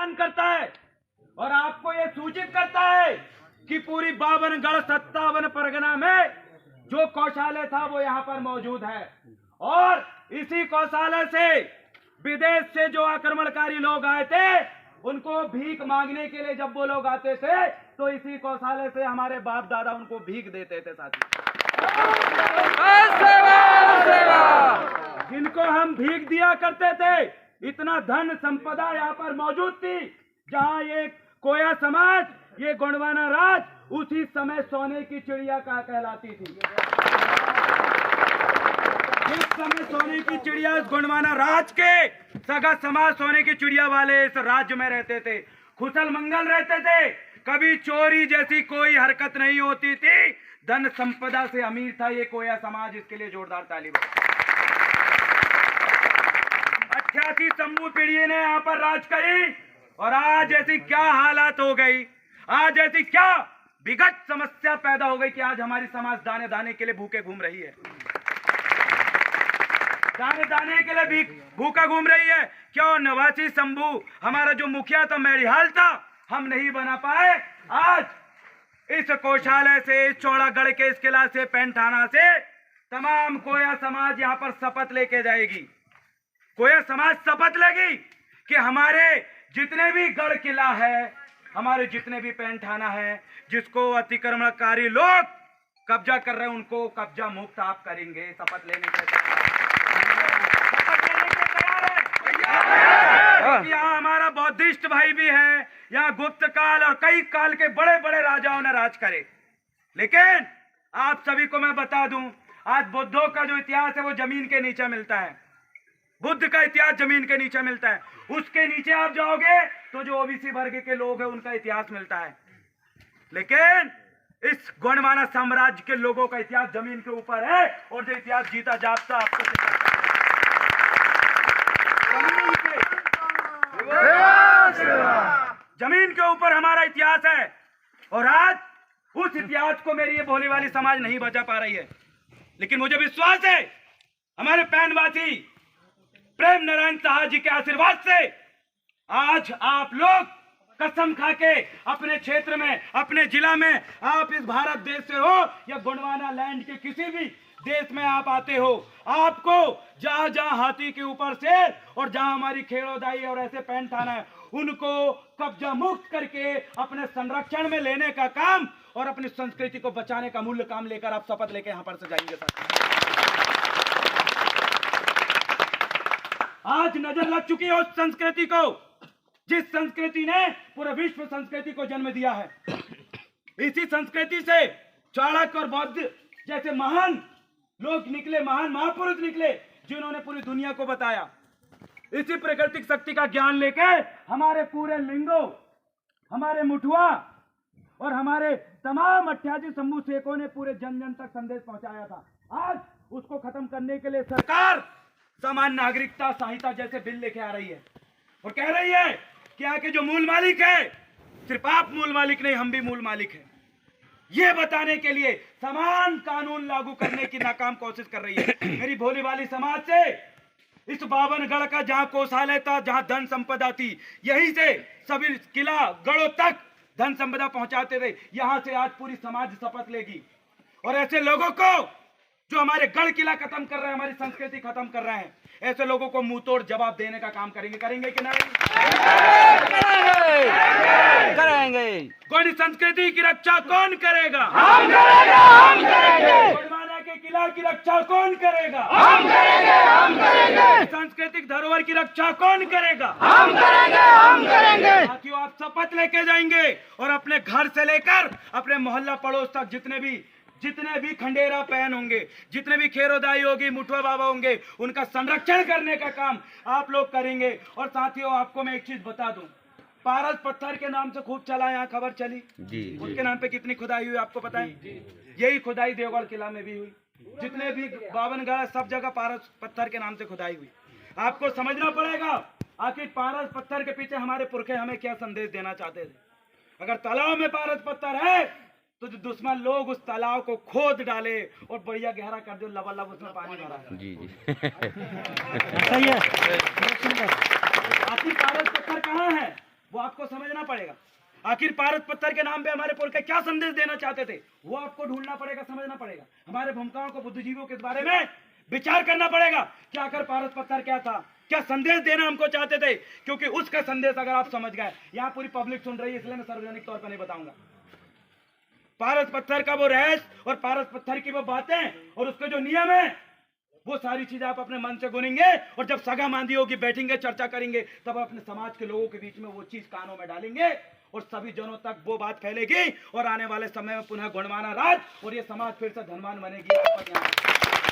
ऐलान करता है और आपको ये सूचित करता है कि पूरी 52गढ़ 57 परगना में जो कौशालय था वो यहाँ पर मौजूद है। और इसी कौशालय से विदेश से जो आक्रमणकारी लोग आए थे उनको भीख मांगने के लिए जब वो लोग आते थे तो इसी कौशालय से हमारे बाप दादा उनको भीख देते थे साथी। जिनको हम भीख दिया करते थे, इतना धन संपदा यहाँ पर मौजूद थी। जहाँ ये कोया समाज, ये गोंडवाना राज उसी समय सोने की चिड़िया का कहलाती थी। जिस समय सोने की चिड़िया इस गोंडवाना राज के सगा समाज सोने की चिड़िया वाले इस राज्य में रहते थे, खुशल मंगल रहते थे, कभी चोरी जैसी कोई हरकत नहीं होती थी, धन संपदा से अमीर था ये कोया समाज। इसके लिए जोरदार ताली बजाएं। 88 शंभू पीढ़ी ने यहाँ पर राज करी और आज ऐसी क्या हालात हो गई, आज ऐसी क्या विगत समस्या पैदा हो गई कि आज हमारी समाज दाने दाने के लिए भूखे घूम रही है। दाने दाने के लिए भी भूखा घूम रही है। क्यों? नवासी शंभू हमारा जो मुखिया था, मेरिहाल था, हम नहीं बना पाए। आज इस कौशालय से, इस चौड़ागढ़ के इस किला से, पैंठाना से तमाम कोया समाज यहाँ पर शपथ लेके जाएगी। कोया समाज शपथ लेगी कि हमारे जितने भी गढ़ किला है, हमारे जितने भी पैंठाना है, जिसको अतिक्रमणकारी लोग कब्जा कर रहे हैं उनको कब्जा मुक्त आप करेंगे। शपथ लेने के यहाँ हमारा बौद्धिस्ट भाई भी है, यहाँ गुप्त काल और कई काल के बड़े बड़े राजाओं ने राज करे। लेकिन आप सभी को मैं बता दूं, आज बुद्धों का जो इतिहास है वो जमीन के नीचे मिलता है। बुद्ध का इतिहास जमीन के नीचे मिलता है। उसके नीचे आप जाओगे तो जो ओबीसी वर्ग के लोग हैं उनका इतिहास मिलता है। लेकिन इस गोंडवाना साम्राज्य के लोगों का इतिहास जमीन के ऊपर है और जो इतिहास जीता जागता आपको जमीन के ऊपर हमारा इतिहास है। और आज उस इतिहास को मेरी ये भोली वाली समाज नहीं बचा पा रही है। लेकिन मुझे विश्वास है हमारे पैनवासी प्रेम नारायण साहा जी के आशीर्वाद से आज आप लोग कसम खाके अपने क्षेत्र में, अपने जिला में, आप इस भारत देश से हो या गोंडवाना लैंड के किसी भी देश में आप आते हो, आपको जहां जहां हाथी के ऊपर शेर और जहां हमारी खेड़ोदाई और ऐसे पैंठाना है उनको कब्जा मुक्त करके अपने संरक्षण में लेने का काम और अपनी संस्कृति को बचाने का मूल्य काम लेकर आप शपथ लेकर यहां पर से जाएंगे। आज नजर लग चुकी है उस संस्कृति को जिस संस्कृति ने पूरे विश्व संस्कृति को जन्म दिया है। इसी संस्कृति से चाणक्य और बौद्ध जैसे महान लोग निकले, महान महापुरुष निकले जिन्होंने पूरी दुनिया को बताया। इसी प्राकृतिक शक्ति का ज्ञान लेके हमारे पूरे लिंगो, हमारे मुठुआ और हमारे तमाम 88 शंभू शेखों ने पूरे जन जन तक संदेश पहुंचाया था। आज उसको खत्म करने के लिए सरकार सामान्य नागरिकता संहिता जैसे बिल लेके आ रही है और कह रही है कि यहाँ के जो मूल मालिक है, सिर्फ आप मूल मालिक नहीं, हम भी मूल मालिक हैं। ये बताने के लिए समान कानून लागू करने की नाकाम कोशिश कर रही है। मेरी भोली वाली समाज से इस 52गढ़ का जहां कौशालय था, जहां धन संपदा थी, यहीं से सभी किला गढ़ों तक धन संपदा पहुंचाते थे। यहां से आज पूरी समाज शपथ लेगी और ऐसे लोगों को जो हमारे गढ़ किला खत्म कर रहे हैं, हमारी संस्कृति खत्म कर रहे हैं, ऐसे लोगों को मुंह तोड़ जवाब देने का काम करेंगे। करेंगे कि नहीं? करेंगे। गोंडी संस्कृति की रक्षा कौन करेगा? हम करेंगे, हम करेंगे। गोंडवाना के किला की रक्षा कौन करेगा? हम करेंगे, हम करेंगे। सांस्कृतिक धरोहर की रक्षा कौन करेगा? हम करेंगे, हम करेंगे। साथियों, आप शपथ लेके जाएंगे और अपने घर से लेकर अपने मोहल्ला पड़ोस तक जितने भी खंडेरा पहन होंगे, जितने भी खेरोदाई होगी, मुठुआ बाबा होंगे, उनका संरक्षण करने का काम आप लोग करेंगे। और साथियों, आपको मैं एक चीज बता दूं, पारस पत्थर के नाम से खूब चला, यहाँ खबर चली जी, उसके नाम पे कितनी खुदाई हुई आपको पता है? यही खुदाई देवगढ़ किला में भी हुई। जितने भी 52गढ़ सब जगह पारस पत्थर के नाम से खुदाई हुई। आपको समझना पड़ेगा आखिर पारस पत्थर के पीछे हमारे पुरखे हमें क्या संदेश देना चाहते थे। अगर तालाब में पारस पत्थर है तो जो दुश्मन लोग उस तालाब को खोद डाले और बढ़िया गहरा कर दे, लबालब उसमें पानी भरा। जी जी सही है। आखिर पारस पत्थर कहाँ है? वो आपको समझना पड़ेगा। आखिर पारस पत्थर के नाम पे हमारे पुरख के क्या संदेश देना चाहते थे, वो आपको ढूंढना पड़ेगा, समझना पड़ेगा। हमारे भूमिकाओं को, बुद्धिजीवियों के बारे में विचार करना पड़ेगा कि आखिर पारस पत्थर क्या था, क्या संदेश देना हमको चाहते थे। क्योंकि उसका संदेश अगर आप समझ गए, यहाँ पूरी पब्लिक सुन रही है इसलिए मैं सार्वजनिक तौर पर नहीं बताऊंगा। पारस पत्थर का वो रहस्य और पारस पत्थर की वो बातें और उसके जो नियम है, वो सारी चीजें आप अपने मन से गुनेंगे और जब सगा मांदी होगी, बैठेंगे, चर्चा करेंगे, तब अपने समाज के लोगों के बीच में वो चीज कानों में डालेंगे और सभी जनों तक वो बात फैलेगी और आने वाले समय में पुनः गुणवाना राज और ये समाज फिर से धनवान बनेगी।